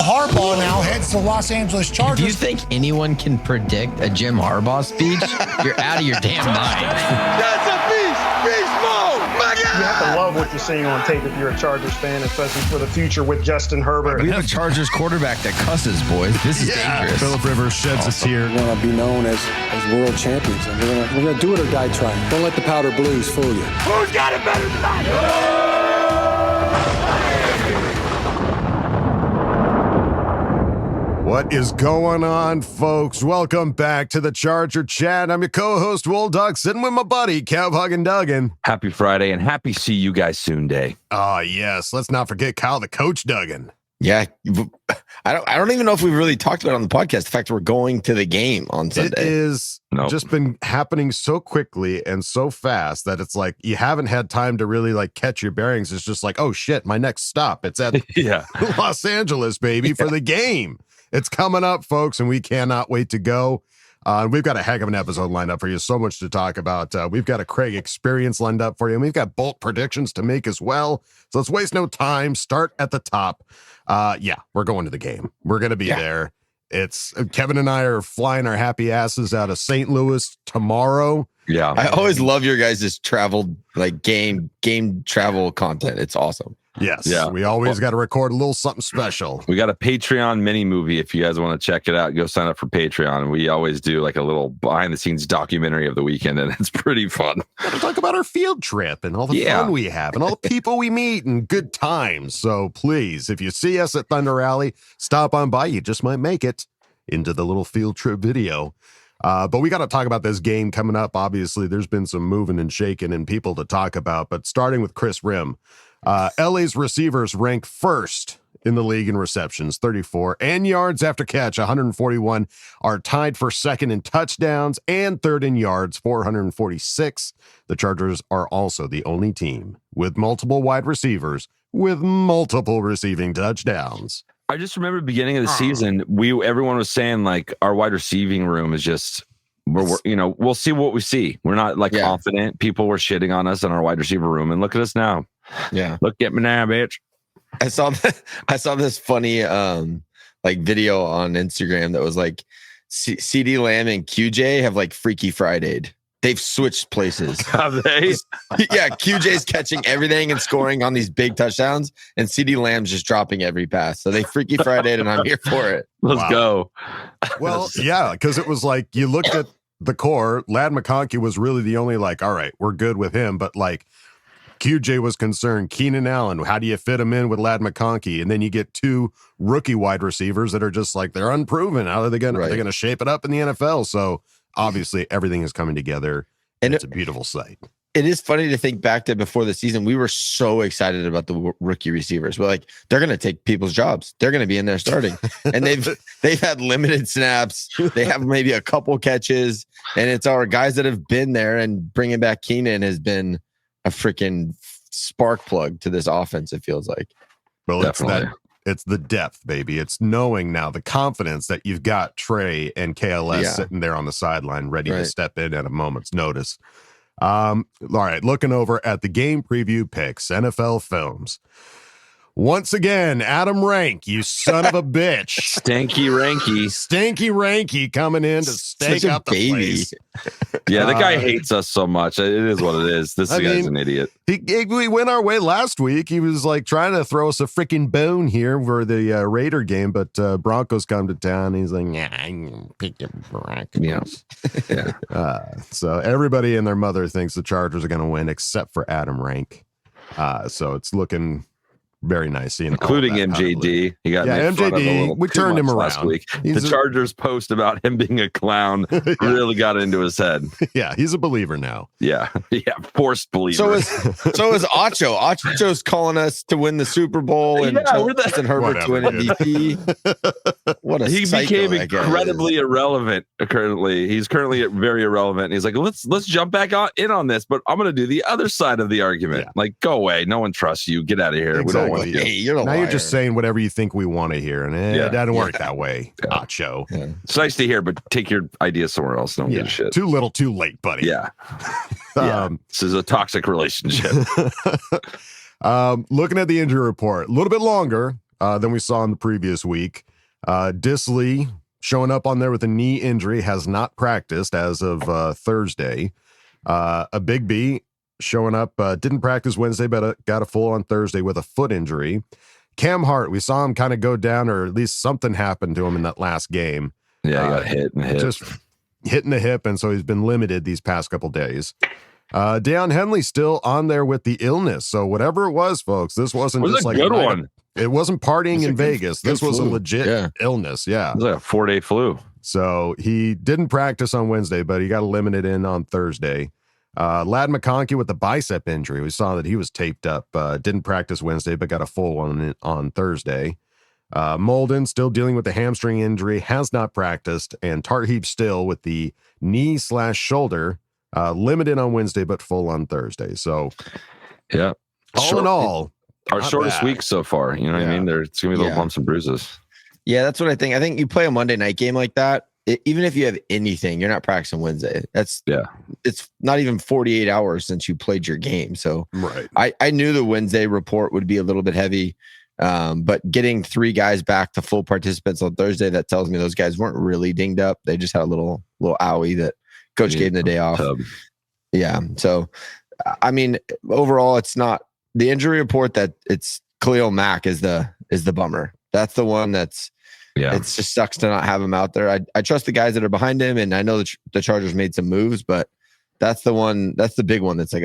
Harbaugh now heads to Los Angeles Chargers. Do you think anyone can predict a Jim Harbaugh speech? You're out of your damn mind. That's a beast mode. My God. You have to love what you're seeing on tape if you're a Chargers fan, especially for the future with Justin Herbert. We have a Chargers quarterback that cusses, boys. This is dangerous. Phillip Rivers sheds a tear. We want to be known as world champions, and we're gonna do it or die trying. Don't let the powder blues fool you. Who's got it better than I? What is going on, folks? Welcome back to the Charger Chat. I'm your co-host, Wool Duck, sitting with my buddy, Kev Huggin Duggan. Happy Friday and happy see you guys soon day. Oh, yes. Let's not forget Kyle, the coach Duggan. Yeah. I don't even know if we've really talked about it on the podcast, the fact that we're going to the game on Sunday. It is just been happening so quickly and so fast that it's like you haven't had time to really like catch your bearings. It's just like, oh, shit, my next stop. It's at Los Angeles, baby, for the game. It's coming up, folks, and we cannot wait to go. We've got a heck of an episode lined up for you. So much to talk about. We've got a Craig experience lined up for you, and we've got bolt predictions to make as well. So let's waste no time. Start at the top. We're going to the game. We're going to be there. It's Kevin and I are flying our happy asses out of St. Louis tomorrow. Yeah, I always love your guys' travel, like game travel content. It's awesome. Yes. Yeah. We always got to record a little something special. We got a Patreon mini movie. If you guys want to check it out, go sign up for Patreon. We always do like a little behind the scenes documentary of the weekend, and it's pretty fun. We talk about our field trip and all the fun we have and all the people we meet and good times. So please, if you see us at Thunder Rally, stop on by. You just might make it into the little field trip video. But we got to talk about this game coming up. Obviously, there's been some moving and shaking and people to talk about, but starting with Chris Rim. LA's receivers rank first in the league in receptions, 34, and yards after catch, 141, are tied for second in touchdowns and third in yards, 446. The Chargers are also the only team with multiple wide receivers with multiple receiving touchdowns. I just remember beginning of the season, everyone was saying like our wide receiving room is just we'll see what we see. We're not confident. People were shitting on us in our wide receiver room, and look at us now. Yeah, look at me now, bitch. I saw this funny video on Instagram that was like CD Lamb and QJ have like Freaky Friday'd. They've switched places. Have they? Yeah, QJ's catching everything and scoring on these big touchdowns, and CD Lamb's just dropping every pass. So they Freaky Friday'd, and I'm here for it. Let's go. Well, yeah, because it was like you looked at the core. Ladd McConkey was really the only all right, we're good with him, but like QJ was concerned. Keenan Allen, how do you fit him in with Ladd McConkey? And then you get two rookie wide receivers that are just like they're unproven. How are they going to shape it up in the NFL? So obviously everything is coming together, and it's a beautiful sight. It is funny to think back to before the season. We were so excited about the rookie receivers. We're like, they're going to take people's jobs. They're going to be in there starting, and they've had limited snaps. They have maybe a couple catches, and it's our guys that have been there. And bringing back Keenan has been a freaking spark plug to this offense. It feels like. Well, it's the depth, baby. It's knowing now the confidence that you've got Trey and KLS sitting there on the sideline, ready to step in at a moment's notice. All right, looking over at the game preview picks, NFL Films. Once again, Adam Rank, you son of a bitch. Stinky Ranky coming in to stake out the place. Yeah, the guy hates us so much. It is what it is. This guy's an idiot. We went our way last week. He was like trying to throw us a freaking bone here for the Raider game, but Broncos come to town. He's like, yeah, I can pick your Broncos. Yeah. So everybody and their mother thinks the Chargers are going to win, except for Adam Rank. So it's looking very nice, including MJD. He got MJD. We turned him around last week. The Chargers post about him being a clown really got into his head. Yeah, he's a believer now. Yeah, forced believer. So is Acho. Acho's calling us to win the Super Bowl and Justin Herbert to win MVP. What a he became incredibly irrelevant. He's currently very irrelevant. And he's like, let's jump back in on this, but I'm going to do the other side of the argument. Yeah. Like, go away. No one trusts you. Get out of here. Exactly. You're now you're just saying whatever you think we want to hear, and it doesn't work that way. Acho. Yeah. It's nice to hear, but take your ideas somewhere else. Don't give a shit. Too little, too late, buddy. Yeah. This is a toxic relationship. Looking at the injury report, a little bit longer. than we saw in the previous week. Disley showing up on there with a knee injury, has not practiced as of Thursday. A Big B showing up, didn't practice Wednesday, but got a full on Thursday with a foot injury. Cam Hart, we saw him kind of go down, or at least something happened to him in that last game. Yeah, he got hit in the hip. Just hitting the hip, and so he's been limited these past couple days. Deion Henley still on there with the illness. So whatever it was, folks, this wasn't just like a good one. It wasn't partying in Vegas. This was flu. a legit illness. Yeah. It was like a 4-day flu. So he didn't practice on Wednesday, but he got limited in on Thursday. Lad McConkey with the bicep injury. We saw that he was taped up. Didn't practice Wednesday, but got a full one on Thursday. Molden still dealing with the hamstring injury, has not practiced. And Tarheeb still with the knee/shoulder, limited on Wednesday, but full on Thursday. So, yeah. All in all, our shortest week so far. You know what I mean? It's going to be little bumps and bruises. Yeah, that's what I think. I think you play a Monday night game like that, even if you have anything, you're not practicing Wednesday. It's not even 48 hours since you played your game. So I knew the Wednesday report would be a little bit heavy. But getting 3 guys back to full participants on Thursday, that tells me those guys weren't really dinged up. They just had a little owie that coach gave them the day off. Yeah. So, I mean, overall, it's not the injury report that it's Khalil Mack is the bummer. That's the one that's, it just sucks to not have him out there. I trust the guys that are behind him, and I know the Chargers made some moves, but that's the one, that's the big one that's like,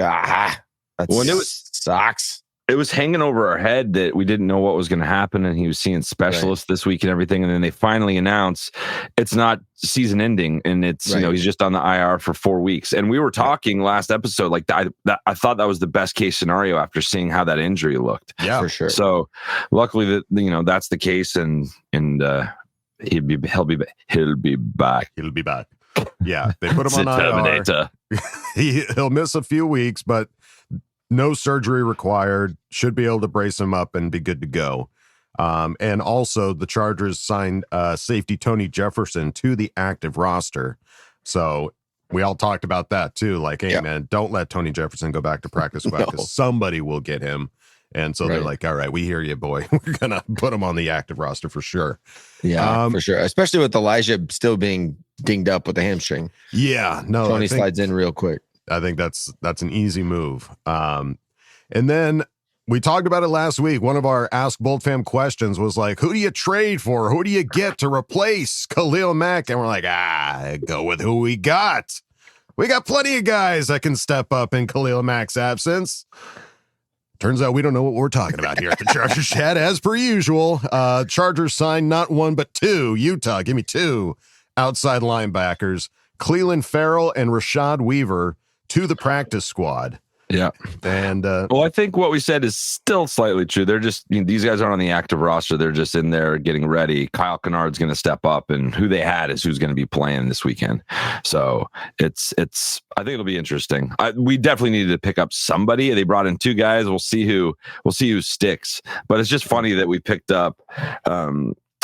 sucks. It was hanging over our head that we didn't know what was going to happen, and he was seeing specialists this week and everything. And then they finally announced it's not season ending, and it's he's just on the IR for 4 weeks. And we were talking last episode, like I thought that was the best case scenario after seeing how that injury looked. Yeah, for sure. So luckily that that's the case, and he'll be back. He'll be back. Yeah, they put him on IR. He'll miss a few weeks, but no surgery required. Should be able to brace him up and be good to go. And also, the Chargers signed safety Tony Jefferson to the active roster. So we all talked about that too. Like, hey, man, don't let Tony Jefferson go back to practice squad because somebody will get him. And so they're like, all right, we hear you, boy. We're going to put him on the active roster for sure. Yeah, for sure. Especially with Elijah still being dinged up with the hamstring. Yeah, no. Tony slides in real quick. I think that's an easy move. And then we talked about it last week. One of our Ask Bold Fam questions was like, who do you trade for? Who do you get to replace Khalil Mack? And we're like, go with who we got. We got plenty of guys that can step up in Khalil Mack's absence. Turns out we don't know what we're talking about here at the Chargers chat, as per usual. Chargers signed not 1, but 2. Utah, give me 2 outside linebackers. Cleveland Farrell and Rashad Weaver to the practice squad. Yeah. And I think what we said is still slightly true. They're just, these guys aren't on the active roster. They're just in there getting ready. Kyle Kennard's going to step up, and who they had is who's going to be playing this weekend. So it's, I think it'll be interesting. We definitely needed to pick up somebody. They brought in 2 guys. We'll see who sticks, but it's just funny that we picked up,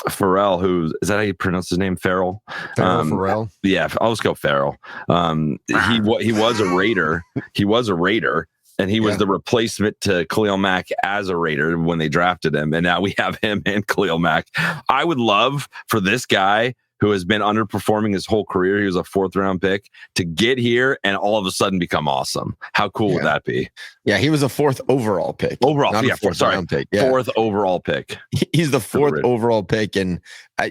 Farrell, who is that how you pronounce his name? Farrell. Farrell. Yeah, I'll just go Farrell. He was a Raider. He was a Raider, and he was the replacement to Khalil Mack as a Raider when they drafted him. And now we have him and Khalil Mack. I would love for this guy who has been underperforming his whole career. He was a 4th round pick to get here and all of a sudden become awesome. How cool would that be? Yeah, he was a 4th overall pick. Round pick. Yeah. 4th overall pick. He's the 4th overall pick, and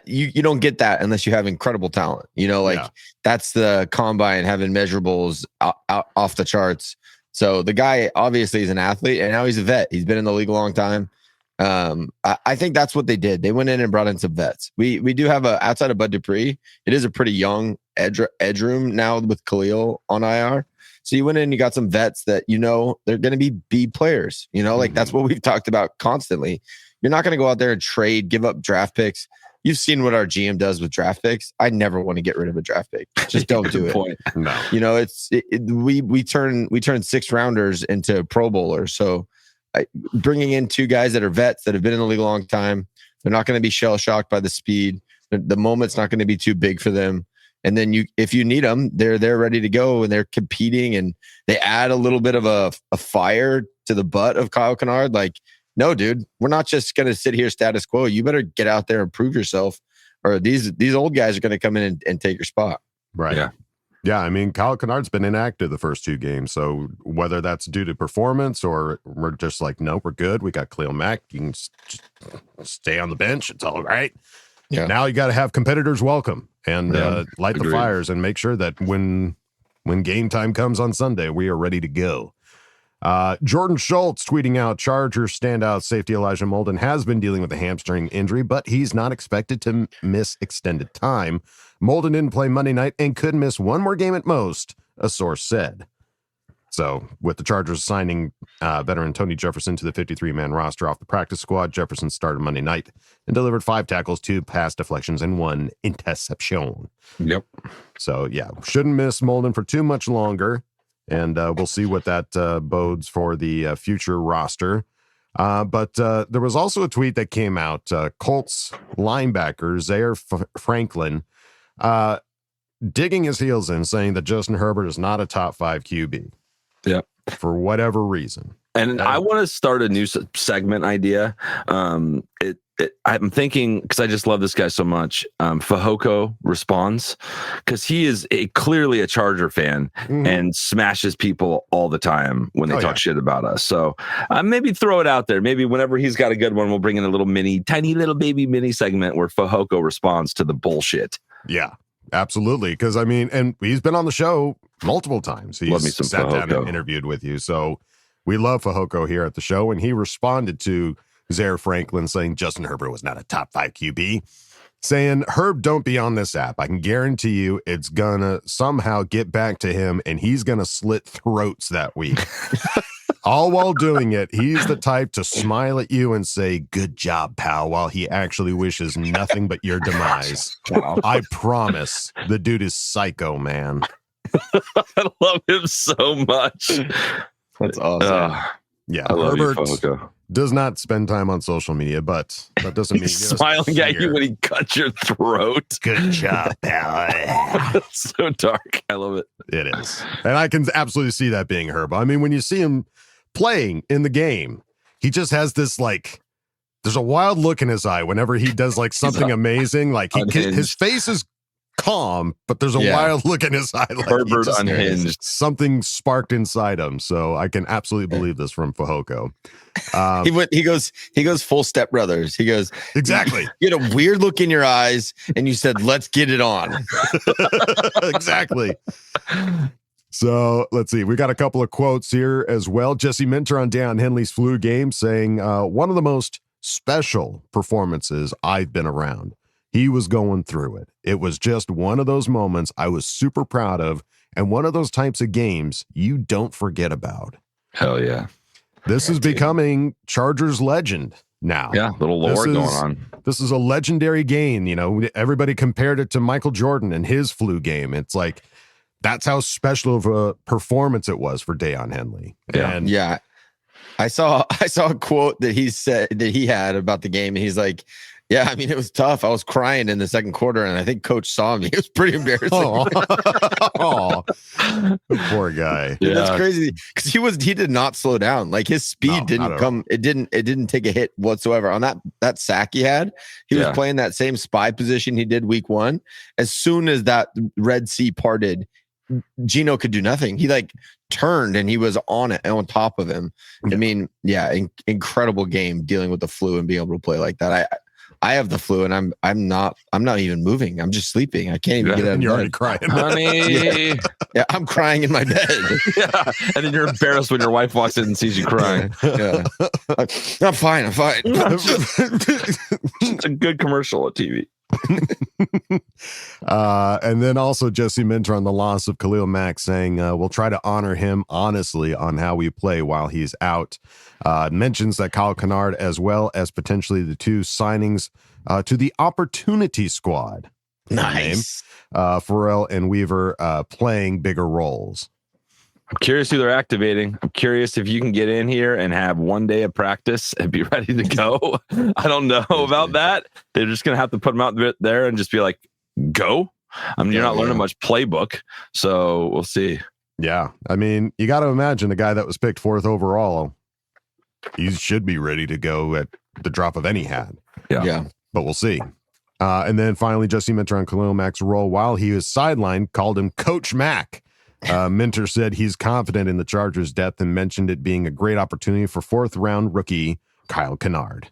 you don't get that unless you have incredible talent. That's the combine, having measurables out off the charts. So the guy obviously is an athlete, and now he's a vet. He's been in the league a long time. I think that's what they did. They went in and brought in some vets. We do have outside of Bud Dupree, it is a pretty young edge room now with Khalil on IR. So you went in and you got some vets that, they're going to be B players, that's what we've talked about constantly. You're not going to go out there and trade, give up draft picks. You've seen what our GM does with draft picks. I never want to get rid of a draft pick. Just don't do it. No. We turn 6 rounders into Pro Bowlers. So bringing in 2 guys that are vets that have been in the league a long time, they're not going to be shell shocked by the speed. The moment's not going to be too big for them. And then if you need them, they're ready to go, and they're competing, and they add a little bit of a fire to the butt of Kyle Kennard. Like, no, dude, we're not just going to sit here status quo. You better get out there and prove yourself, or these old guys are going to come in and take your spot. Right. Yeah. Yeah, I mean, Kyle Kennard's been inactive the first 2 games, so whether that's due to performance or we're just like, no, we're good. We got Khalil Mack. You can just stay on the bench. It's all right. Yeah. Now you got to have competitors welcome and light the Agreed. fires and make sure that when game time comes on Sunday, we are ready to go. Jordan Schultz tweeting out, Chargers standout safety Elijah Molden has been dealing with a hamstring injury, but he's not expected to miss extended time. Molden didn't play Monday night and could miss 1 more game at most, a source said. So with the Chargers signing veteran Tony Jefferson to the 53-man roster off the practice squad, Jefferson started Monday night and delivered 5 tackles, 2 pass deflections, and 1 interception. Yep. So yeah, shouldn't miss Molden for too much longer. And we'll see what that bodes for the future roster. But there was also a tweet that came out. Colts linebacker Zaire Franklin digging his heels in, saying that Justin Herbert is not a top 5 QB. Yep. For whatever reason. And I want to start a new segment idea. I'm thinking, because I just love this guy so much, Fehoko responds, because he is clearly a Charger fan and smashes people all the time when they talk shit about us. So maybe throw it out there. Maybe whenever he's got a good one, we'll bring in a little tiny little baby mini segment where Fehoko responds to the bullshit. Yeah, absolutely. Because, I mean, and he's been on the show multiple times. Love me He's some sat down Fehoko. and interviewed with you. So we love Fehoko here at the show. And he responded to Zaire Franklin saying Justin Herbert was not a top 5 QB, saying, Herb, don't be on this app. I can guarantee you it's gonna somehow get back to him and he's gonna slit throats that week. All while doing it, he's the type to smile at you and say, good job, pal, while he actually wishes nothing but your demise. I promise the dude is psycho, man. I love him so much. That's awesome. Yeah, I love Herbert you, Fehoko. does not spend time on social media, but that doesn't mean He's smiling at you when he cuts your throat. Good job, pal. It's so dark. I love it. It is. And I can absolutely see that being Herb. I mean, when you see him playing in the game, he just has this, like, there's a wild look in his eye whenever he does like something amazing. Like his face is calm, but there's a wild look in his eye. Like Herbert unhinged. Something sparked inside him. So I can absolutely believe this from Fehoko. He goes full Step Brothers. He goes, exactly. You had a weird look in your eyes and you said, let's get it on. Exactly. So let's see. We got a couple of quotes here as well. Jesse Minter on Dan Henley's flu game saying, one of the most special performances I've been around. He was going through it. It was just one of those moments I was super proud of, and one of those types of games you don't forget about. Hell yeah. This is becoming Chargers legend now. Yeah, little lore going on. This is a legendary game. You know, everybody compared it to Michael Jordan and his flu game. It's like, that's how special of a performance it was for Deion Henley. Yeah. And yeah. I saw a quote that he said that he had about the game, and he's like, yeah, I mean, it was tough. I was crying in the second quarter, and I think Coach saw me. It was pretty embarrassing. Oh, poor guy. Yeah. That's crazy because he did not slow down. Like his speed didn't come. It didn't take a hit whatsoever on that sack he had. He was playing that same spy position he did week 1. As soon as that Red Sea parted, Gino could do nothing. He like turned and he was on it and on top of him. I mean, incredible game dealing with the flu and being able to play like that. I have the flu and I'm not even moving. I'm just sleeping. I can't even get out of bed. You're already crying. Honey. Yeah, I'm crying in my bed. Yeah. And then you're embarrassed when your wife walks in and sees you crying. Yeah. I'm fine. It's a good commercial on TV. And then also Jesse Minter on the loss of Khalil Mack saying we'll try to honor him honestly on how we play while he's out. Mentions that Kyle Kennard as well as potentially the 2 signings to the opportunity squad. Nice. Pharrell and Weaver playing bigger roles. I'm curious who they're activating. I'm curious if you can get in here and have one day of practice and be ready to go. I don't know about that. They're just going to have to put them out there and just be like, go. I mean, you're not learning much playbook, so we'll see. Yeah. I mean, you got to imagine the guy that was picked 4th overall he should be ready to go at the drop of any hat. Yeah. But we'll see. And then finally, Jesse Minter on Khalil Mack's role while he was sidelined called him Coach Mack. Minter said he's confident in the Chargers' depth and mentioned it being a great opportunity for 4th-round rookie Kyle Kennard.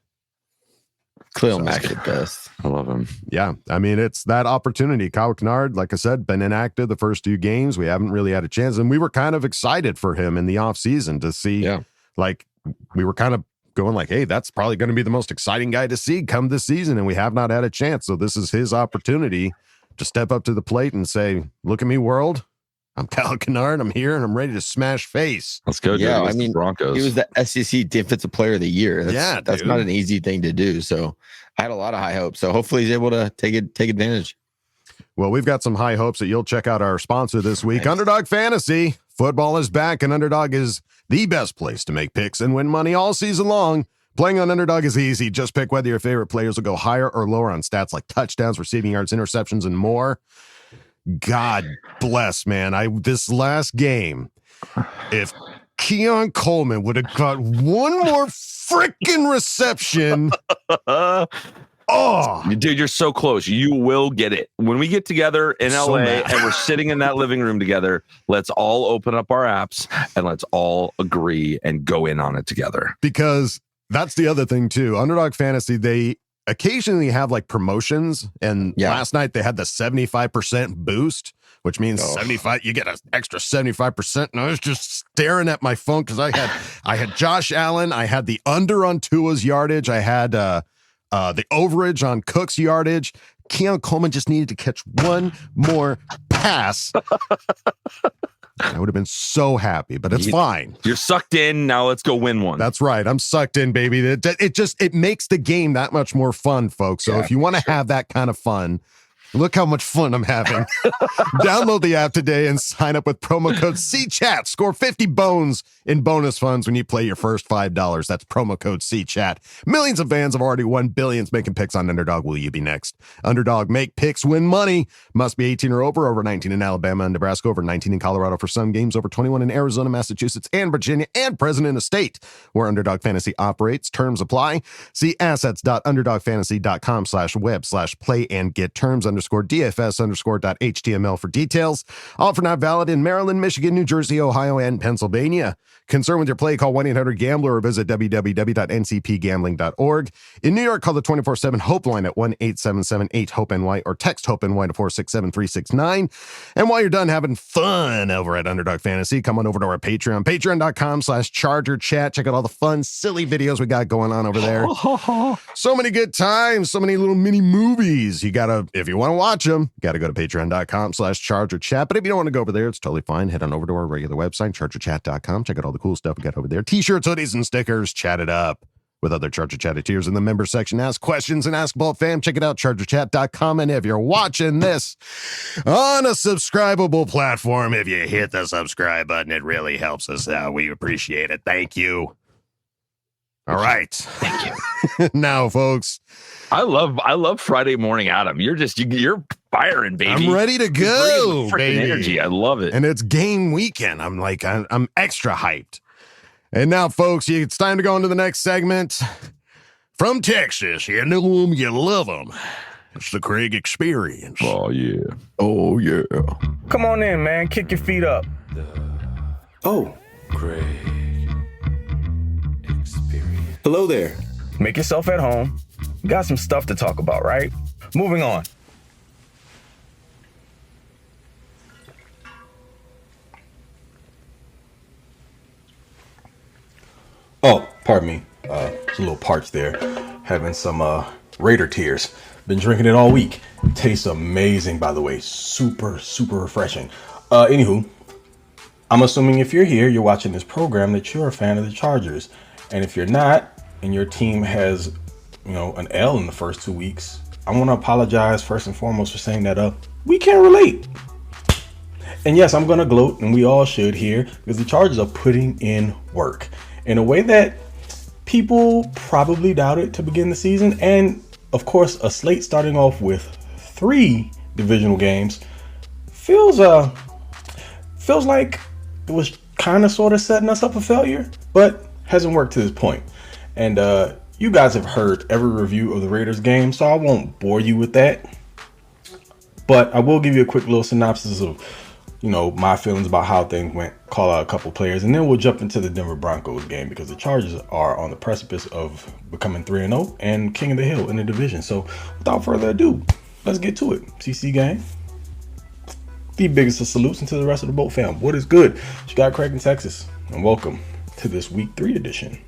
Khalil Mack at best. I love him. Yeah, I mean, it's that opportunity. Kyle Kennard, like I said, been inactive the first 2 games. We haven't really had a chance, and we were kind of excited for him in the offseason to see, like, we were kind of going like, hey, that's probably going to be the most exciting guy to see come this season, and we have not had a chance. So this is his opportunity to step up to the plate and say, look at me, world. I'm Kyle Kennard. I'm here, and I'm ready to smash face. Let's go. Yeah, I mean, Broncos. He was the SEC Defensive Player of the Year. That's not an easy thing to do. So I had a lot of high hopes. So hopefully he's able to take advantage. Well, we've got some high hopes that you'll check out our sponsor this week, nice. Underdog Fantasy. Football is back, and Underdog is the best place to make picks and win money all season long. Playing on Underdog is easy. Just pick whether your favorite players will go higher or lower on stats like touchdowns, receiving yards, interceptions, and more. God bless, man. This last game, if Keon Coleman would have got one more freaking reception. Oh, dude, you're so close. You will get it. When we get together in LA and we're sitting in that living room together, let's all open up our apps and let's all agree and go in on it together. Because that's the other thing too. Underdog Fantasy, they occasionally have like promotions, and last night they had the 75% boost, which means 75, you get an extra 75%. And I was just staring at my phone because I had Josh Allen, I had the under on Tua's yardage, I had the overage on Cook's yardage. Keon Coleman just needed to catch one more pass. I would have been so happy, but it's fine. You're sucked in. Now let's go win one. That's right. I'm sucked in, baby. It makes the game that much more fun, folks. So if you want to have that kind of fun, look how much fun I'm having. Download the app today and sign up with promo code CCHAT. Score 50 bones in bonus funds when you play your first $5. That's promo code CCHAT. Millions of fans have already won billions making picks on Underdog. Will you be next? Underdog, make picks, win money. Must be 18 or over 19 in Alabama and Nebraska, over 19 in Colorado for some games, over 21 in Arizona, Massachusetts, and Virginia, and present in a state where Underdog Fantasy operates. Terms apply. See assets.underdogfantasy.com/web/play and get terms _DFS_.html for details. Offer not valid in Maryland, Michigan, New Jersey, Ohio, and Pennsylvania. Concerned with your play, call 1-800-GAMBLER or visit www.ncpgambling.org. In New York, call the 24/7 HOPE line at 1-877-8-HOPE-NY or text HOPE-NY to 467-369. And while you're done having fun over at Underdog Fantasy, come on over to our Patreon, patreon.com/ChargerChat. Check out all the fun, silly videos we got going on over there. So many good times, so many little mini movies. If you want to watch them, got to go to patreon.com/ChargerChat. But if you don't want to go over there, it's totally fine. Head on over to our regular website, chargerchat.com. Check out all the cool stuff we got over there. T-shirts, hoodies, and stickers. Chat it up with other Charger Chatteteers in the member section. Ask questions and ask Ball Fam. Check it out, chargerchat.com. And if you're watching this on a subscribable platform, if you hit the subscribe button, it really helps us out. We appreciate it. Thank you. All right. Thank you. Now, folks, I love Friday morning, Adam. You're firing, baby. I'm ready to go, baby. Energy. I love it. And it's game weekend. I'm extra hyped. And now, folks, it's time to go into the next segment. From Texas, you know them, you love them. It's the Craig Experience. Oh, yeah. Oh, yeah. Come on in, man. Kick your feet up. Oh, Craig Experience. Hello there. Make yourself at home. Got some stuff to talk about, right? Moving on. Oh, pardon me. It's a little parched there. Having some Raider tears. Been drinking it all week. Tastes amazing, by the way. Super, super refreshing. Anywho, I'm assuming if you're here, you're watching this program, that you're a fan of the Chargers. And if you're not, and your team has, an L in the first 2 weeks, I want to apologize first and foremost for saying that we can't relate. And yes, I'm going to gloat, and we all should here, because the Chargers are putting in work in a way that people probably doubted to begin the season. And of course, a slate starting off with 3 divisional games feels like it was kind of sort of setting us up for failure. But hasn't worked to this point. And you guys have heard every review of the Raiders game, so I won't bore you with that. But I will give you a quick little synopsis of, my feelings about how things went, call out a couple players, and then we'll jump into the Denver Broncos game because the Chargers are on the precipice of becoming 3-0 and king of the hill in the division. So without further ado, let's get to it. CC gang, the biggest of salutes, and to the rest of the boat fam, what is good? You got Craig in Texas, and welcome to this week 3 edition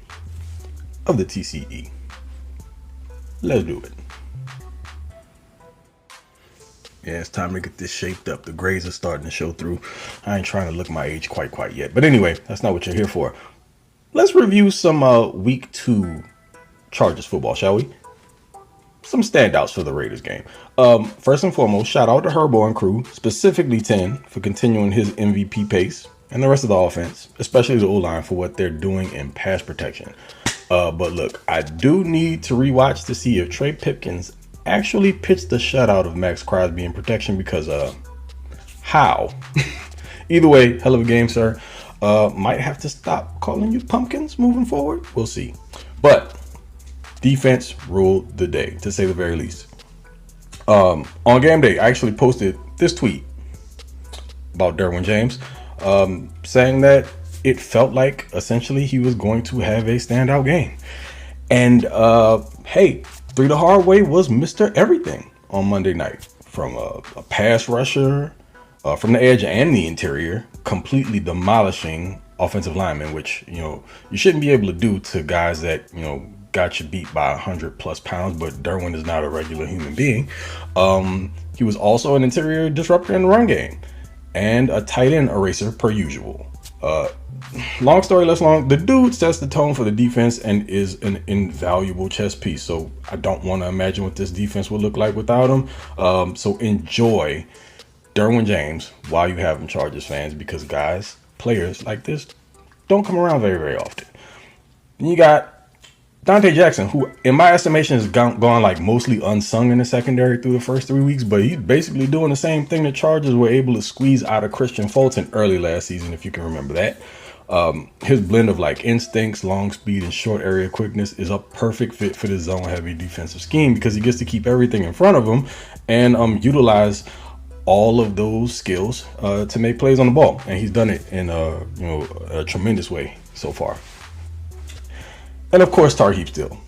of the TCE. Let's do it. Yeah, it's time to get this shaped up. The grays are starting to show through. I ain't trying to look my age quite yet. But anyway, that's not what you're here for. Let's review some week 2 Chargers football, shall we? Some standouts for the Raiders game. First and foremost, shout out to Herbo and crew, specifically 10 for continuing his MVP pace, and the rest of the offense, especially the O-line, for what they're doing in pass protection. But look, I do need to rewatch to see if Trey Pipkins actually pitched the shutout of Max Crosby in protection, because how? Either way, hell of a game, sir. Might have to stop calling you pumpkins moving forward. We'll see. But defense ruled the day, to say the very least. On game day, I actually posted this tweet about Derwin James, saying that it felt like essentially he was going to have a standout game. And hey, 3 the hard way was Mr. Everything on Monday night, from a pass rusher, from the edge and the interior, completely demolishing offensive linemen, which, you shouldn't be able to do to guys that, got you beat by 100+ pounds, but Derwin is not a regular human being. He was also an interior disruptor in the run game and a tight end eraser per usual. Long story less long, the dude sets the tone for the defense and is an invaluable chess piece. So I don't want to imagine what this defense would look like without him. So enjoy Derwin James while you have him, Chargers fans, because guys, players like this don't come around very often. Then you got Dante Jackson, who in my estimation has gone like mostly unsung in the secondary through the first 3 weeks, but he's basically doing the same thing the Chargers were able to squeeze out of Christian Fulton early last season, if you can remember that. His blend of like instincts, long speed, and short area quickness is a perfect fit for the zone heavy defensive scheme, because he gets to keep everything in front of him and utilize all of those skills to make plays on the ball, and he's done it in a tremendous way so far. And of course, Tarheeb Still.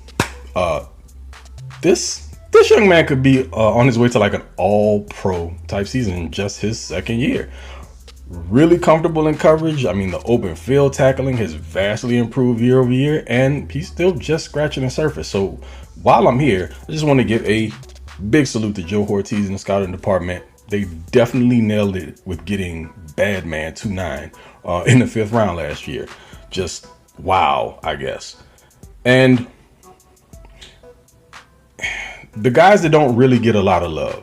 This young man could be on his way to like an all-pro type season in just his second year. Really comfortable in coverage. I mean, the open field tackling has vastly improved year over year, and he's still just scratching the surface. So while I'm here, I just want to give a big salute to Joe Ortiz and the scouting department. They definitely nailed it with getting Bad Man 2-9 in the 5th round last year. Just wow, I guess. And the guys that don't really get a lot of love,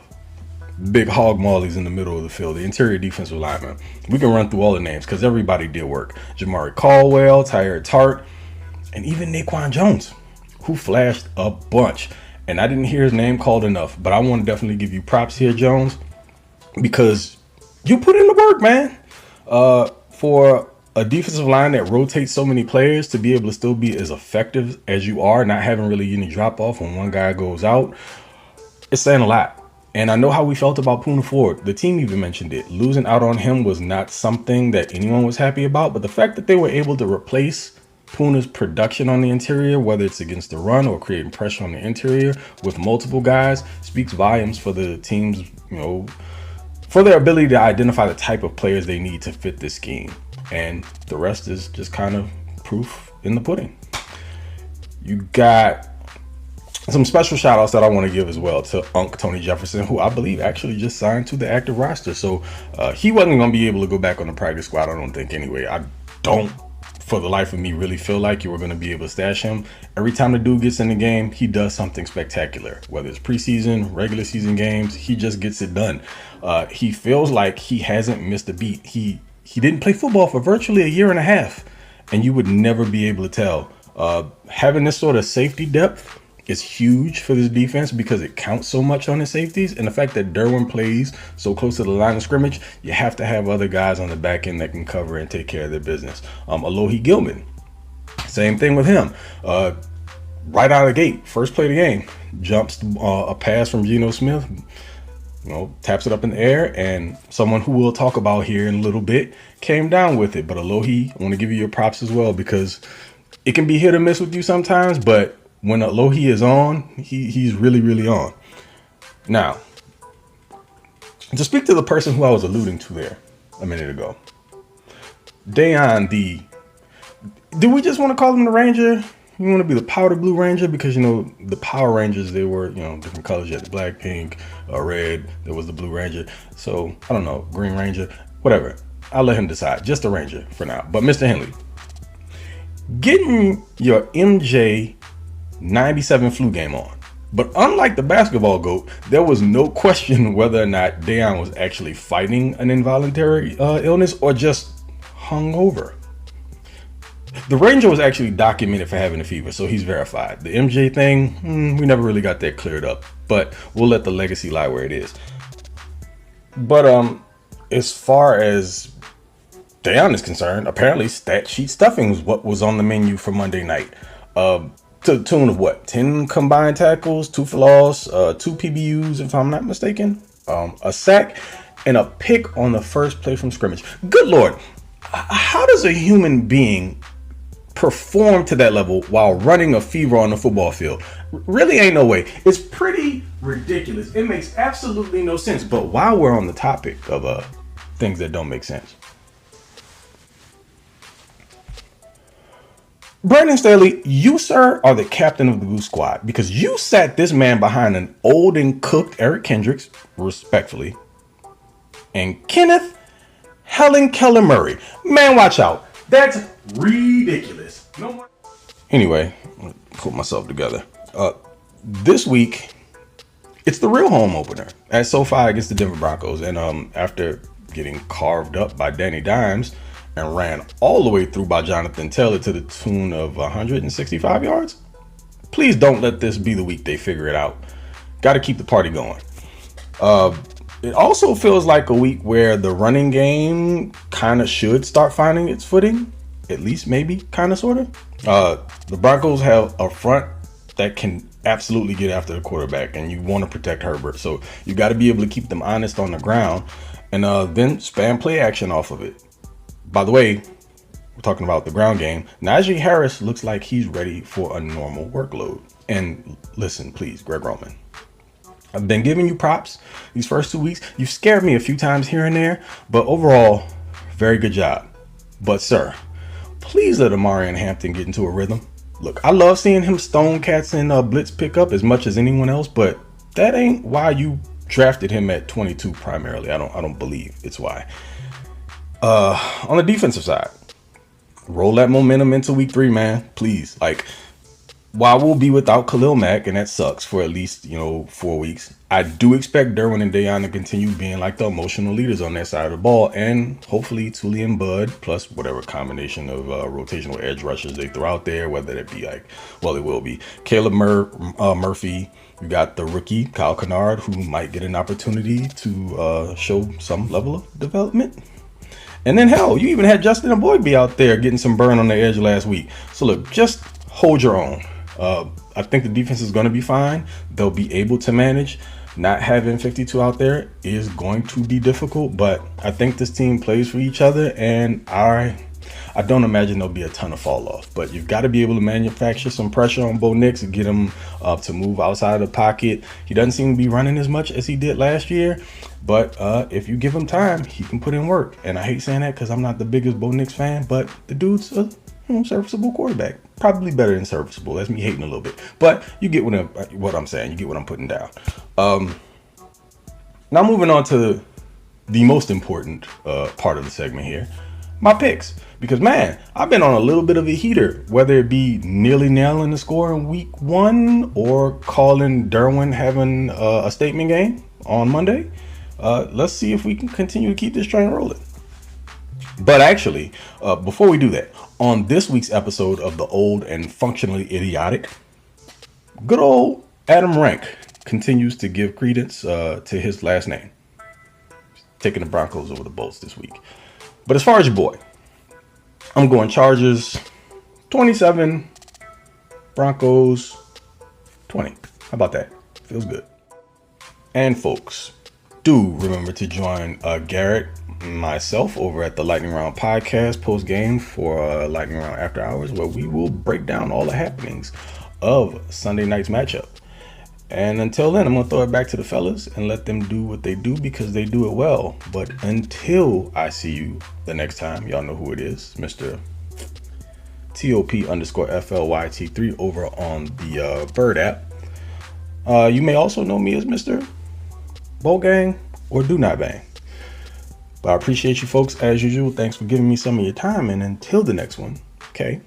big hog mollies in the middle of the field, the interior defensive linemen, we can run through all the names because everybody did work. Jamari Caldwell, Tyler Tart, and even Naquan Jones, who flashed a bunch. And I didn't hear his name called enough, but I want to definitely give you props here, Jones, because you put in the work, man. For a defensive line that rotates so many players to be able to still be as effective as you are, not having really any drop off when one guy goes out, it's saying a lot. And I know how we felt about Poona Ford. The team even mentioned it. Losing out on him was not something that anyone was happy about, but the fact that they were able to replace Poona's production on the interior, whether it's against the run or creating pressure on the interior with multiple guys, speaks volumes for the team's, for their ability to identify the type of players they need to fit this scheme. And the rest is just kind of proof in the pudding. You got some special shout outs that I want to give as well to Tony Jefferson, who I believe actually just signed to the active roster. So he wasn't going to be able to go back on the practice squad, I don't think, anyway. I don't, for the life of me, really feel like you were going to be able to stash him. Every time the dude gets in the game, he does something spectacular. Whether it's preseason, regular season games, he just gets it done. He feels like he hasn't missed a beat. He didn't play football for virtually a year and a half, and you would never be able to tell. Having this sort of safety depth is huge for this defense because it counts so much on the safeties. And the fact that Derwin plays so close to the line of scrimmage, you have to have other guys on the back end that can cover and take care of their business. Alohi Gilman Same thing with him. Right out of the gate, first play of the game, jumps a pass from Geno Smith, taps it up in the air, and someone who we'll talk about here in a little bit came down with it. But Alohi, I want to give you your props as well, because it can be hit or miss with you sometimes, but when Alohi is on, he's really, really on. Now, to speak to the person who I was alluding to there a minute ago, Dayon, do we just want to call him the Ranger? You want to be the powder blue Ranger? Because, the Power Rangers, they were, different colors. You had the black, pink, red. There was the Blue Ranger. So, I don't know, Green Ranger, whatever. I'll let him decide. Just a Ranger for now. But Mr. Henley, getting your MJ 97 flu game on. But unlike the basketball GOAT, there was no question whether or not Dayon was actually fighting an involuntary illness or just hungover. The Ranger was actually documented for having a fever, so he's verified. The MJ thing, we never really got that cleared up, but we'll let the legacy lie where it is. But as far as Dayon is concerned, apparently stat sheet stuffing was what was on the menu for Monday night. To the tune of 10 combined tackles, 2 for loss, 2 PBUs, if I'm not mistaken, a sack, and a pick on the first play from scrimmage. Good Lord, how does a human being perform to that level while running a fever on the football field? Really ain't no way. It's pretty ridiculous. It makes absolutely no sense. But while we're on the topic of things that don't make sense, Brandon Staley, you, sir, are the captain of the Goose Squad, because you sat this man behind an old and cooked Eric Kendricks, respectfully, and Kenneth Helen Keller Murray. Man, watch out. That's ridiculous. No more. Anyway, I'll put myself together. This week, it's the real home opener at Sofi against the Denver Broncos. And after getting carved up by Danny Dimes and ran all the way through by Jonathan Taylor to the tune of 165 yards, please don't let this be the week they figure it out. Got to keep the party going. It also feels like a week where the running game kind of should start finding its footing, at least maybe, kind of, sort of. The Broncos have a front that can absolutely get after the quarterback, and you want to protect Herbert. So you got to be able to keep them honest on the ground and then spam play action off of it. By the way, we're talking about the ground game. Najee Harris looks like he's ready for a normal workload. And listen, please, Greg Roman, I've been giving you props these first 2 weeks. You've scared me a few times here and there, but overall, very good job. But sir, please let Amarian Hampton get into a rhythm. Look, I love seeing him stone cats in blitz pickup as much as anyone else, but that ain't why you drafted him at 22 primarily. I don't believe it's why. On the defensive side, roll that momentum into week 3, man. Please. While we'll be without Khalil Mack, and that sucks for at least, 4 weeks, I do expect Derwin and Dayon to continue being like the emotional leaders on that side of the ball, and hopefully Tully and Bud, plus whatever combination of rotational edge rushers they throw out there, whether it be it will be Caleb Murphy. You got the rookie Kyle Kennard, who might get an opportunity to show some level of development. And then hell, you even had Justin and Boyd be out there getting some burn on the edge last week. So look, just hold your own. I think the defense is going to be fine. They'll be able to manage. Not having 52 out there is going to be difficult, but I think this team plays for each other, and I don't imagine there'll be a ton of fall off. But you've got to be able to manufacture some pressure on Bo Nix and get him to move outside of the pocket. He doesn't seem to be running as much as he did last year, but if you give him time, he can put in work. And I hate saying that because I'm not the biggest Bo Nix fan, but the dude's a serviceable quarterback. Probably better than serviceable. That's me hating a little bit, but you get what I'm saying. You get what I'm putting down. Now moving on to the most important part of the segment here, my picks. Because man, I've been on a little bit of a heater, whether it be nearly nailing the score in week 1 or calling Derwin having a statement game on Monday. Let's see if we can continue to keep this train rolling. But actually, before we do that, on this week's episode of the Old and Functionally Idiotic, good old Adam Rank continues to give credence to his last name. Taking the Broncos over the Bolts this week. But as far as your boy, I'm going Chargers 27, Broncos 20. How about that? Feels good. And folks, do remember to join Garrett, myself, over at the Lightning Round podcast post game for Lightning Round After Hours, where we will break down all the happenings of Sunday night's matchup. And until then, I'm going to throw it back to the fellas and let them do what they do because they do it well. But until I see you the next time, y'all know who it is, Mr. TOP_FLYT3 over on the Bird app. You may also know me as Mr. Bowl Gang or Do Not Bang. But I appreciate you folks as usual. Thanks for giving me some of your time. And until the next one, okay,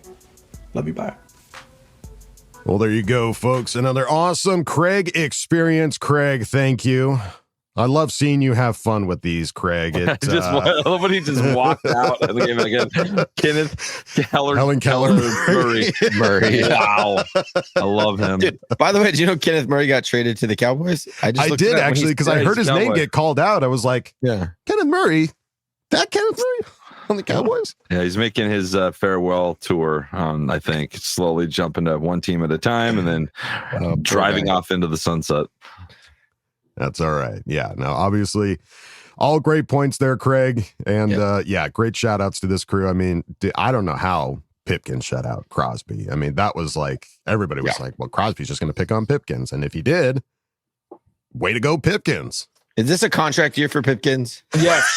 love you, bye. Well, there you go, folks. Another awesome Craig experience. Craig, thank you. I love seeing you have fun with these, Craig. I love when he just walked out of the game again. Helen Keller Murray. Wow. I love him. Dude, by the way, did you know Kenneth Murray got traded to the Cowboys? I did actually, because I heard his name get called out. I was like, yeah, Kenneth Murray? That Kenneth Murray? On the Cowboys? Yeah, he's making his farewell tour. I think slowly jumping to one team at a time and then driving off into the sunset. That's all right. Yeah. Now, obviously, all great points there, Craig. And great shout outs to this crew. I mean, I don't know how Pipkins shut out Crosby. I mean, that was like, everybody was like, well, Crosby's just going to pick on Pipkins. And if he did, way to go, Pipkins. Is this a contract year for Pipkins? Yes.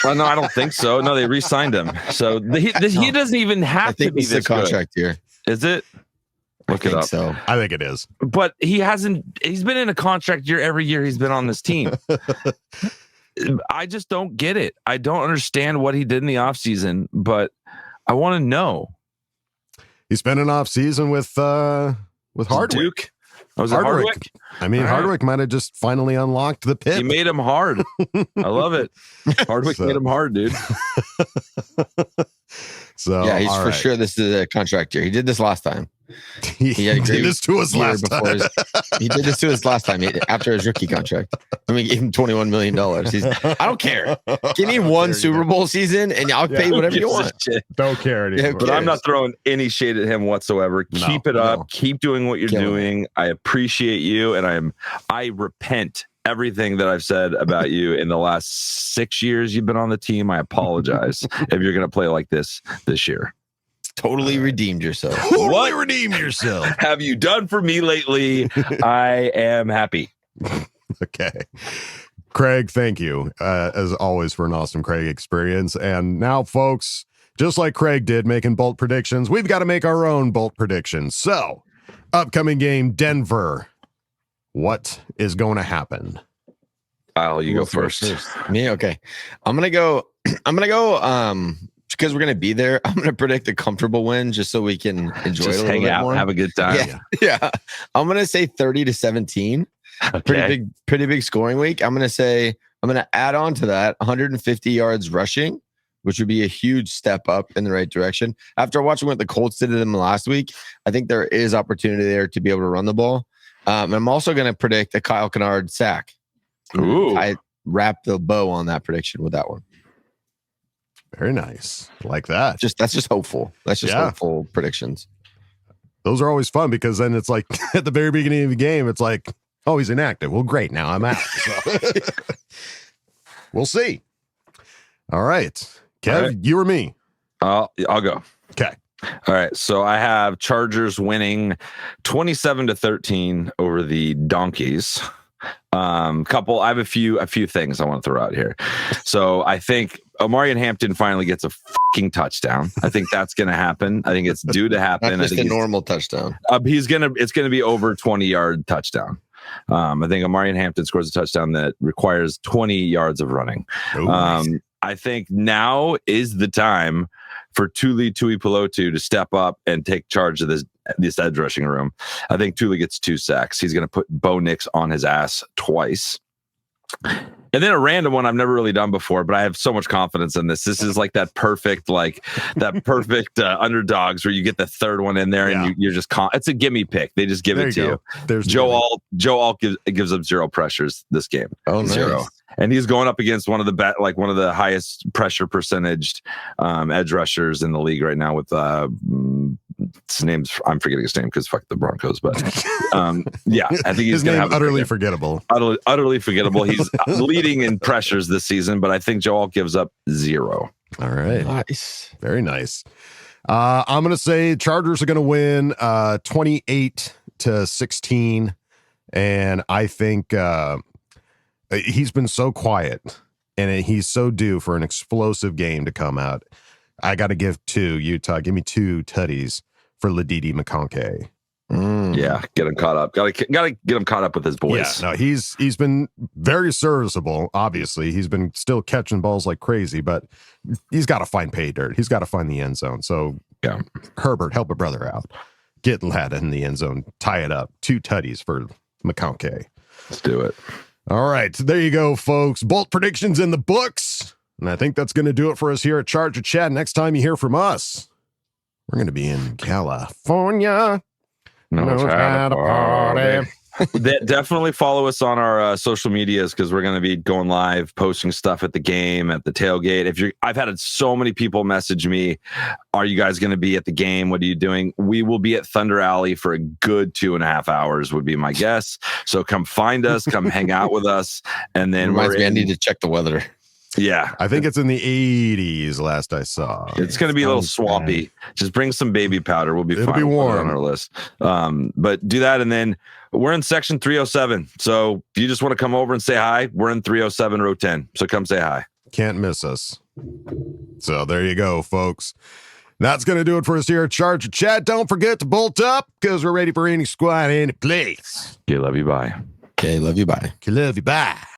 No, I don't think so. No, they re-signed him. So he doesn't even have to be this contract good. Year. Is it? Look it up. So I think it is. But he's been in a contract year every year he's been on this team. I just don't get it. I don't understand what he did in the offseason, but I want to know. He spent an offseason with Hardwick. Duke. Was it Hardwick? I mean, Hardwick might have just finally unlocked the pit. He made him hard. I love it. Hardwick made him hard, dude. So yeah, he's for sure. This is a contract year. He did this last time. He did this to us last time. He did this to us last time after his rookie contract. I mean, gave him $21 million. I don't care. Give me one Super Bowl season and I'll pay whatever you want. Don't care anymore. But I'm not throwing any shade at him whatsoever. Keep it up. No. Keep doing what you're doing. I appreciate you, and I repent everything that I've said about you in the last 6 years you've been on the team. I apologize if you're going to play like this year. Totally redeemed yourself. Totally redeemed yourself. Have you done for me lately? I am happy. Okay. Craig, thank you, as always, for an awesome Craig experience. And now, folks, just like Craig did making bold predictions, we've got to make our own bold predictions. So, upcoming game, Denver. What is going to happen? Kyle, you go first. Me? Okay. I'm going to go, because we're going to be there, I'm going to predict a comfortable win just so we can enjoy just it a hang little out, bit more. Have a good time. Yeah. I'm going to say 30-17. Okay. Pretty big scoring week. I'm going to add on to that 150 yards rushing, which would be a huge step up in the right direction. After watching what the Colts did to them last week, I think there is opportunity there to be able to run the ball. And I'm also going to predict a Kyle Kennard sack. Ooh. I wrapped the bow on that prediction with that one. Very nice. Like that. That's just hopeful. That's just hopeful predictions. Those are always fun because then it's like at the very beginning of the game, it's like, oh, he's inactive. Well, great. Now I'm out. So. We'll see. All right. Kev, right. You or me? I'll go. Okay. All right. So I have Chargers winning 27-13 over the Donkeys. I have a few things I want to throw out here. So I think Omarion Hampton finally gets a fucking touchdown. I think that's going to happen. I think it's due to happen. Not just a normal touchdown. It's going to be over 20-yard touchdown. I think Omarion Hampton scores a touchdown that requires 20 yards of running. Nice. I think now is the time for Tuli Tuipulotu to step up and take charge of this edge rushing room. I think Tuli gets 2 sacks. He's going to put Bo Nix on his ass twice. And then a random one I've never really done before, but I have so much confidence in this. This is like that perfect underdogs where you get the third one in there and you're just it's a gimme pick. They just give it to you. There's Joe Alt gives up 0 pressures this game. Oh, nice. 0. And he's going up against one of the highest pressure percentaged edge rushers in the league right now with his name's, I'm forgetting his name because fuck the Broncos, but yeah, I think he's his going to name have utterly forgettable. Utterly forgettable. He's leading in pressures this season, but I think Joel gives up 0. All right. Nice. Very nice. I'm going to say Chargers are going to win 28-16. And I think he's been so quiet and he's so due for an explosive game to come out. I got to give Utah. Give me 2 tutties for Ladidi McConkey. Yeah, get him caught up. Got to get him caught up with his boys. Yeah, no, he's been very serviceable. Obviously, he's been still catching balls like crazy, but he's got to find pay dirt. He's got to find the end zone. So, yeah, Herbert, help a brother out. Get Ladd in the end zone. Tie it up. 2 tutties for McConkey. Let's do it. All right, so there you go, folks. Bolt predictions in the books. And I think that's going to do it for us here at Charger Chat. Next time you hear from us, we're going to be in California. Knows how to party. Definitely follow us on our social medias because we're going to be going live, posting stuff at the game, at the tailgate. I've had so many people message me, are you guys going to be at the game? What are you doing? We will be at Thunder Alley for a good 2.5 hours would be my guess. So come find us, come hang out with us. And then I need to check the weather. Yeah. I think it's in the 80s last I saw. It's going to be a little swampy. Just bring some baby powder. We'll be fine. It'll be warm on our list. But do that. And then we're in section 307. So if you just want to come over and say hi, we're in 307 row 10. So come say hi. Can't miss us. So there you go, folks. That's going to do it for us here at Charger Chat. Don't forget to bolt up because we're ready for any squad, any place. Okay, love you. Bye. Okay, love you. Bye. Okay, love you. Bye.